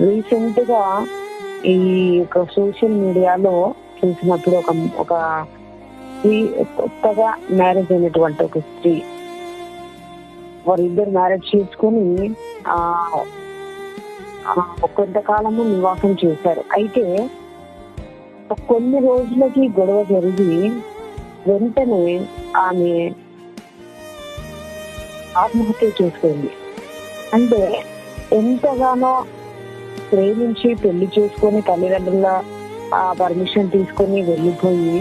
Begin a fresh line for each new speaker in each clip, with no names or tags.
Recent గా ఈ యొక్క సోషల్ మీడియాలో చూసినప్పుడు ఒక స్త్రీ, కొత్తగా మ్యారేజ్ అయినటువంటి ఒక స్త్రీ, వారిద్దరు మ్యారేజ్ చేసుకుని కొంతకాలము నివాసం చేశారు. అయితే కొన్ని రోజులకి గొడవ జరిగి వెంటనే ఆమె ఆత్మహత్య చేసుకుంది. అంటే ఎంతగానో ప్రేమించి పెళ్లి చేసుకొని తల్లిదండ్రుల పర్మిషన్ తీసుకొని వెళ్ళిపోయి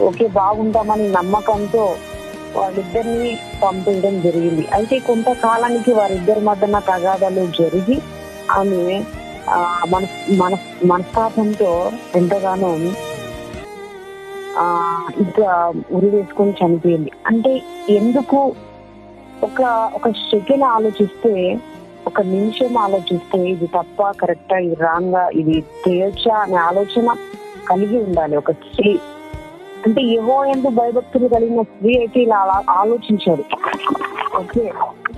ఓకే బాగుంటామని నమ్మకంతో వాళ్ళిద్దరిని పంపించడం జరిగింది. అయితే కొంతకాలానికి వారిద్దరి మధ్యన తగాదాలు జరిగి ఆమె మనస్తాపంతో ఎంతగానో ఇంకా ఉరి వేసుకొని చనిపోయింది. అంటే ఎందుకు ఒక సెకండ్ ఆలోచిస్తే, ఒక నిమిషం ఆలోచిస్తే ఇది తప్ప కరెక్టా, ఇది రాంగా, ఇది చేయొచ్చా అనే ఆలోచన కలిగి ఉండాలి ఒక స్త్రీ. అంటే యెహోవాయందు భయభక్తులు కలిగిన స్త్రీ అయితే ఇలా ఆలోచించారు. ఓకే,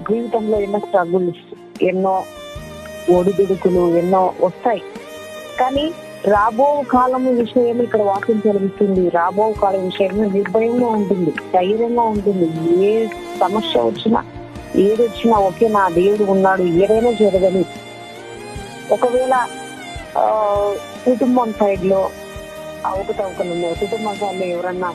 జీవితంలో ఎన్నో స్ట్రగుల్స్, ఎన్నో ఒడిదుడుకులు ఎన్నో వస్తాయి, కానీ రాబో కాలం విషయం ఇక్కడ వాక్యం చదివిస్తుంది. రాబో కాలం విషయంలో నిర్భయంగా ఉంటుంది, ధైర్యంగా ఉంటుంది. ఏ సమస్య వచ్చినా ఏది వచ్చినా ఓకే నా దేవుడు ఉన్నాడు, ఏదైనా జరగని. ఒకవేళ కుటుంబం సైడ్ లో అవకతవకలు ఉన్నాయి, కుటుంబం సైడ్ లో ఎవరన్నా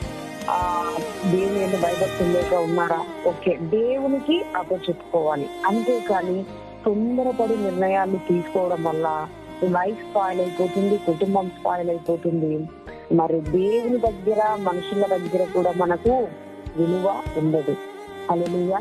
దేవుని ఎందుకు భయభక్తులు లేక ఉన్నారా, ఓకే దేవునికి అప్పచెప్పుకోవాలి. అంతేకాని తొందరపడి నిర్ణయాలు తీసుకోవడం వల్ల లైఫ్ స్పాయిల్ అయిపోతుంది, కుటుంబం స్పాయిల్ అయిపోతుంది. మరి దేవుని దగ్గర, మనుషుల దగ్గర కూడా మనకు విలువ ఉండదు. హల్లెలూయా.